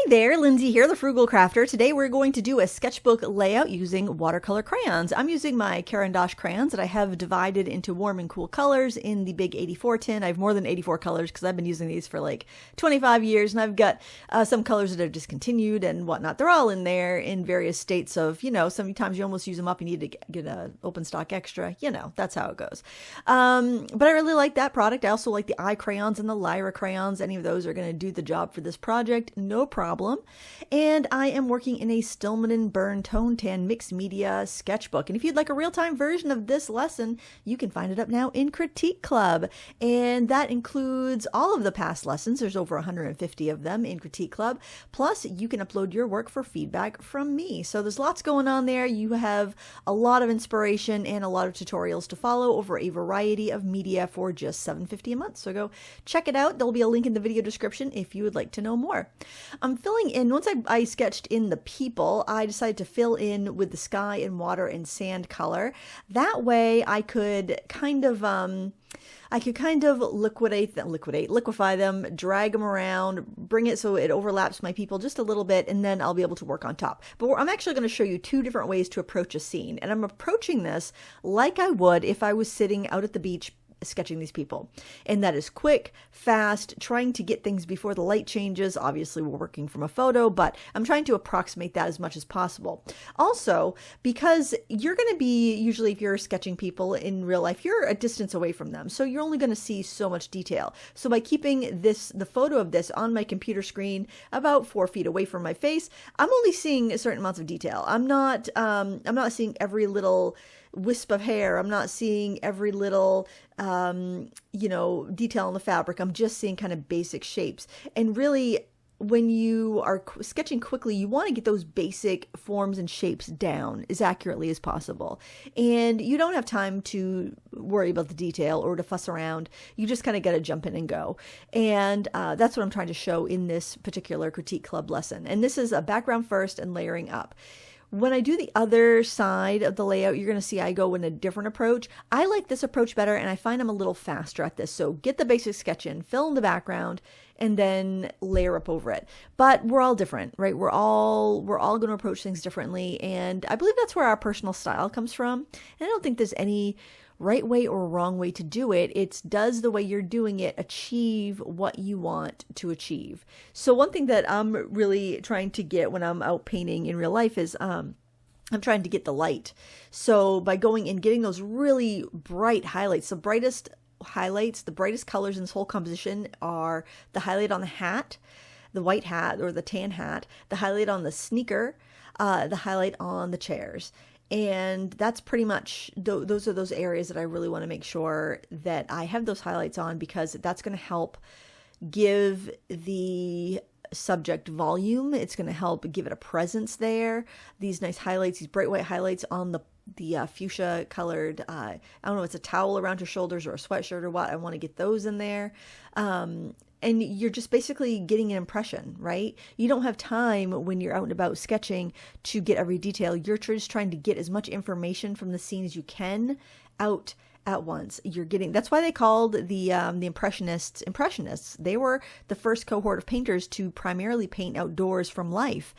there, Lindsay here, the Frugal Crafter. Today we're going to do a sketchbook layout using watercolor crayons. I'm using my Caran crayons that I have divided into warm and cool colors in the big 84 tin. I have more than 84 colors because I've been using these for like 25 years, and I've got some colors that have discontinued and whatnot. They're all in there in various states of, sometimes you almost use them up, you need to get an open stock extra, that's how it goes. But I really like that product. I also like the eye crayons and the Lyra crayons. Any of those are going to do the job for this project, no problem. And I am working in a Stillman and Burn Tone Tan mixed media sketchbook. And if you'd like a real-time version of this lesson, you can find it up now in Critique Club. And that includes all of the past lessons. There's over 150 of them in Critique Club. Plus, you can upload your work for feedback from me. So there's lots going on there. You have a lot of inspiration and a lot of tutorials to follow over a variety of media for just $7.50 a month. So go check it out. There'll be a link in the video description if you would like to know more. I'm filling in, once I sketched in the people, I decided to fill in with the sky and water and sand color. That way I could kind of liquefy them, drag them around, bring it so it overlaps my people just a little bit, and then I'll be able to work on top. But I'm actually going to show you two different ways to approach a scene. And I'm approaching this like I would if I was sitting out at the beach sketching these people. And that is quick, fast, trying to get things before the light changes. Obviously, we're working from a photo, but I'm trying to approximate that as much as possible. Also, because you're going to be, usually if you're sketching people in real life, you're a distance away from them. So you're only going to see so much detail. So by keeping the photo of this on my computer screen about 4 feet away from my face, I'm only seeing a certain amounts of detail. I'm not seeing every little wisp of hair. I'm not seeing every little, detail in the fabric. I'm just seeing kind of basic shapes. And really, when you are sketching quickly, you want to get those basic forms and shapes down as accurately as possible. And you don't have time to worry about the detail or to fuss around. You just kind of got to jump in and go. And that's what I'm trying to show in this particular Critique Club lesson. And this is a background first and layering up. When I do the other side of the layout, you're going to see I go in a different approach. I like this approach better, and I find I'm a little faster at this. So get the basic sketch in, fill in the background, and then layer up over it. But we're all different, right? We're all going to approach things differently, and I believe that's where our personal style comes from. And I don't think there's any right way or wrong way to do it. It's does the way you're doing it achieve what you want to achieve? So one thing that I'm really trying to get when I'm out painting in real life is I'm trying to get the light. So by going and getting those really bright highlights, the brightest highlights, the brightest colors in this whole composition are the highlight on the hat, the white hat or the tan hat, the highlight on the sneaker, the highlight on the chairs. And that's pretty much, those are those areas that I really want to make sure that I have those highlights on, because that's going to help give the subject volume. It's going to help give it a presence there. These nice highlights, these bright white highlights on the fuchsia colored, I don't know, it's a towel around your shoulders or a sweatshirt or what. I want to get those in there. And you're just basically getting an impression, right? You don't have time when you're out and about sketching to get every detail. You're just trying to get as much information from the scene as you can out at once. That's why they called the Impressionists impressionists. They were the first cohort of painters to primarily paint outdoors from life,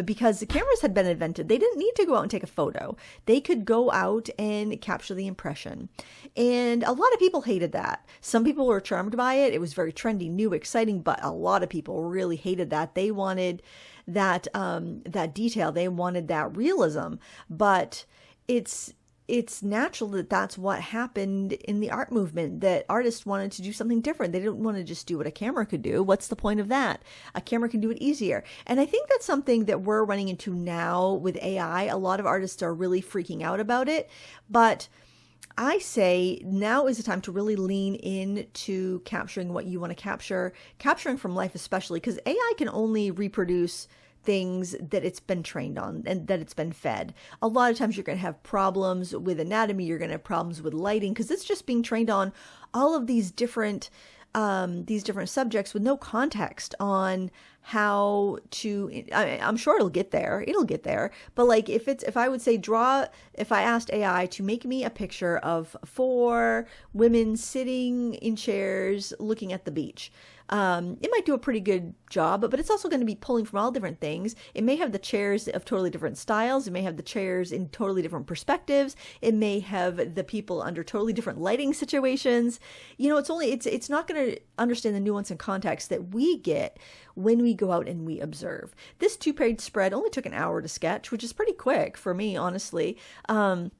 because the cameras had been invented. They didn't need to go out and take a photo. They could go out and capture the impression. And a lot of people hated that. Some people were charmed by it. It was very trendy, new, exciting, but a lot of people really hated that. They wanted that detail. They wanted that realism. But it's natural that that's what happened in the art movement, that artists wanted to do something different. They didn't want to just do what a camera could do. What's the point of that? A camera can do it easier. And I think that's something that we're running into now with AI. A lot of artists are really freaking out about it, but I say now is the time to really lean into capturing what you want to capture, capturing from life especially, because AI can only reproduce things that it's been trained on and that it's been fed. A lot of times you're going to have problems with anatomy, you're going to have problems with lighting, because it's just being trained on all of these different subjects with no context on how to, I'm sure it'll get there. It'll get there. But like if I would say if I asked AI to make me a picture of 4 women sitting in chairs looking at the beach, it might do a pretty good job, but it's also going to be pulling from all different things. It may have the chairs of totally different styles. It may have the chairs in totally different perspectives. It may have the people under totally different lighting situations. It's not going to understand the nuance and context that we get when we go out and we observe. This 2-page spread only took an hour to sketch, which is pretty quick for me, honestly. And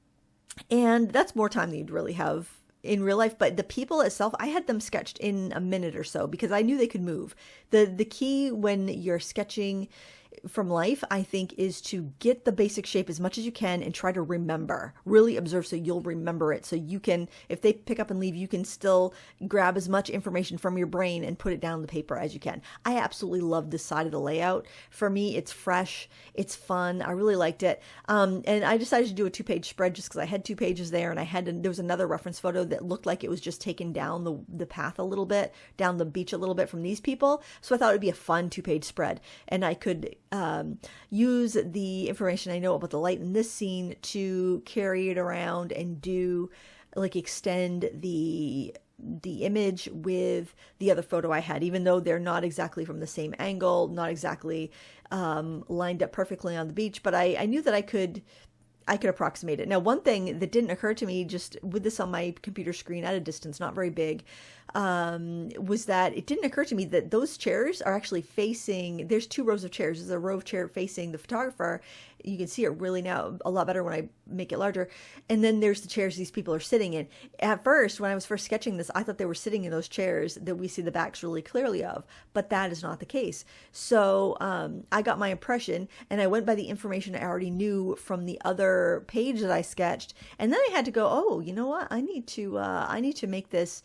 that's more time than you'd really have in real life. But the people itself, I had them sketched in a minute or so because I knew they could move. The key when you're sketching from life, I think, is to get the basic shape as much as you can and try to remember, really observe so you'll remember it. So you can, if they pick up and leave, you can still grab as much information from your brain and put it down on the paper as you can. I absolutely love this side of the layout. For me, it's fresh, it's fun. I really liked it. And I decided to do a 2-page spread just because I had 2 pages there, and there was another reference photo that looked like it was just taken down the path a little bit, down the beach a little bit from these people. So I thought it would be a fun 2-page spread, and I could use the information I know about the light in this scene to carry it around and extend the image with the other photo I had, even though they're not exactly from the same angle, not exactly lined up perfectly on the beach, but I knew that I could approximate it. Now, one thing that didn't occur to me just with this on my computer screen at a distance, not very big, was that it didn't occur to me that those chairs are actually facing, there's 2 rows of chairs. There's a row of chair facing the photographer. You can see it really now a lot better when I make it larger. And then there's the chairs these people are sitting in. At first, when I was first sketching this, I thought they were sitting in those chairs that we see the backs really clearly of, but that is not the case. So I got my impression, and I went by the information I already knew from the other page that I sketched. And then I had to go, oh, you know what? I need to make this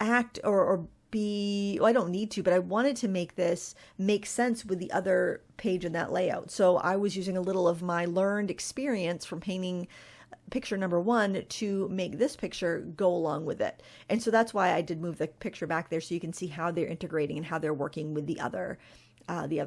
act or be, well, I don't need to, but I wanted to make this make sense with the other page in that layout. So I was using a little of my learned experience from painting picture number 1 to make this picture go along with it. And so that's why I did move the picture back there, so you can see how they're integrating and how they're working with the other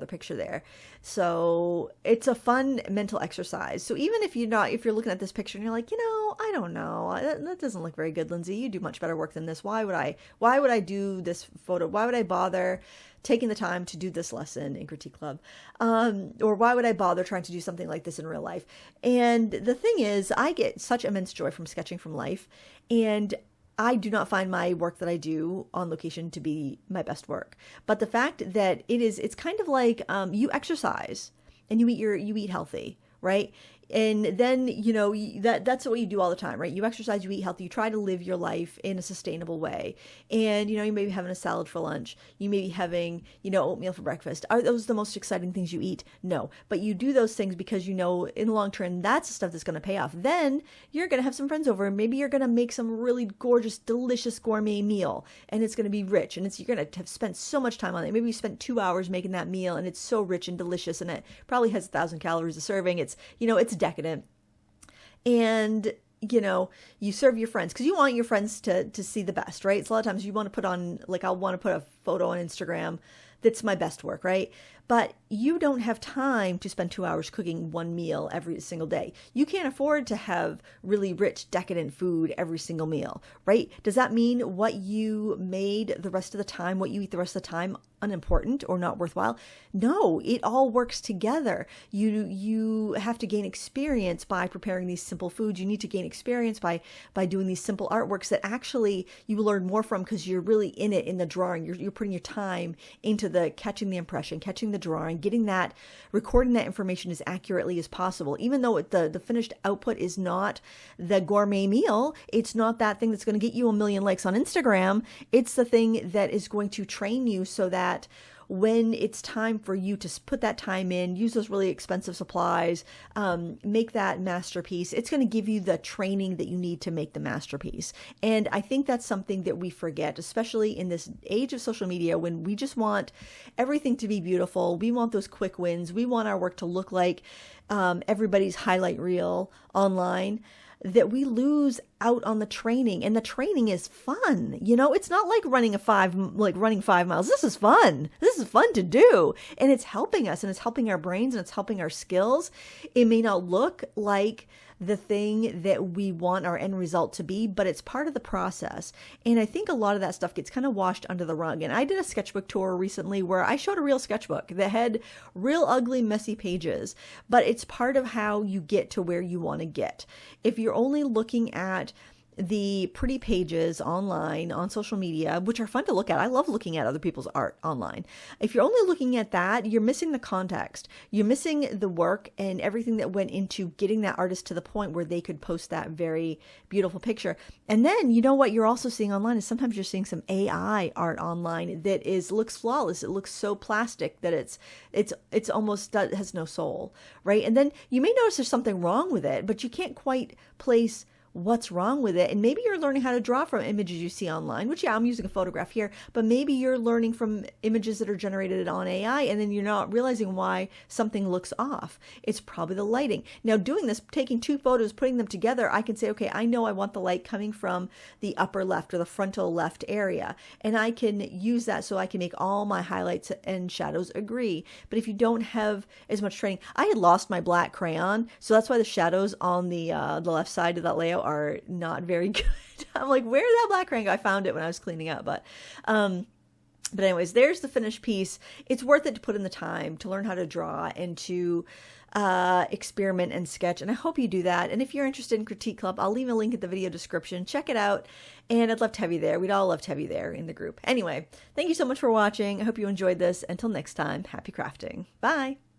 picture there. So it's a fun mental exercise. So even if you're looking at this picture and you're like, I don't know, that doesn't look very good, Lindsay, you do much better work than this. Why would I do this photo? Why would I bother taking the time to do this lesson in Critique Club? Or why would I bother trying to do something like this in real life? And the thing is, I get such immense joy from sketching from life, and I do not find my work that I do on location to be my best work. But the fact that it's kind of like you exercise and you eat healthy, right? And then, that's what you do all the time, right? You exercise, you eat healthy, you try to live your life in a sustainable way. And, you may be having a salad for lunch. You may be having, oatmeal for breakfast. Are those the most exciting things you eat? No. But you do those things because in the long term, that's the stuff that's going to pay off. Then you're going to have some friends over, and maybe you're going to make some really gorgeous, delicious gourmet meal. And it's going to be rich. And you're going to have spent so much time on it. Maybe you spent 2 hours making that meal, and it's so rich and delicious, and it probably has 1,000 calories a serving. It's decadent. And you serve your friends because you want your friends to see the best, right? So a lot of times you want to put on, like, I'll want to put a photo on Instagram that's my best work, right? But you don't have time to spend 2 hours cooking one meal every single day. You can't afford to have really rich, decadent food every single meal, right? Does that mean what you made the rest of the time, what you eat the rest of the time, unimportant or not worthwhile? No, it all works together. You have to gain experience by preparing these simple foods. You need to gain experience by doing these simple artworks that actually you will learn more from because you're really in it, in the drawing. You're putting your time into the catching the impression, catching the drawing, recording that information as accurately as possible. Even though the finished output is not the gourmet meal, it's not that thing that's going to get you 1 million likes on Instagram. It's the thing that is going to train you so that when it's time for you to put that time in, use those really expensive supplies, make that masterpiece, it's going to give you the training that you need to make the masterpiece. And I think that's something that we forget, especially in this age of social media, when we just want everything to be beautiful. We want those quick wins. We want our work to look like everybody's highlight reel online. that we lose out on the training. And the training is fun. You know, it's not like running 5 miles. This is fun. This is fun to do. And it's helping us, and it's helping our brains, and it's helping our skills. It may not look like the thing that we want our end result to be, but it's part of the process. And I think a lot of that stuff gets kind of washed under the rug. And I did a sketchbook tour recently where I showed a real sketchbook that had real ugly, messy pages, but it's part of how you get to where you want to get. If you're only looking at the pretty pages online on social media, which are fun to look at. I love looking at other people's art online. If you're only looking at that, you're missing the context. You're missing the work and everything that went into getting that artist to the point where they could post that very beautiful picture. And then, you know what you're also seeing online is sometimes you're seeing some AI art online that looks flawless. It looks so plastic that it's almost has no soul, right? And then you may notice there's something wrong with it, but you can't quite place what's wrong with it. And maybe you're learning how to draw from images you see online, which, yeah, I'm using a photograph here, but maybe you're learning from images that are generated on AI, and then you're not realizing why something looks off. It's probably the lighting. Now, doing this, taking 2 photos, putting them together, I can say, okay, I know I want the light coming from the upper left or the frontal left area, and I can use that so I can make all my highlights and shadows agree. But if you don't have as much training, I had lost my black crayon, so that's why the shadows on the left side of that layout are not very good. I'm like, where's that black crayon go? I found it when I was cleaning up, but anyways, there's the finished piece. It's worth it to put in the time to learn how to draw and to experiment and sketch, and I hope you do that. And if you're interested in Critique Club, I'll leave a link in the video description. Check it out, and I'd love to have you there. We'd all love to have you there in the group. Anyway, thank you so much for watching. I hope you enjoyed this. Until next time, happy crafting. Bye!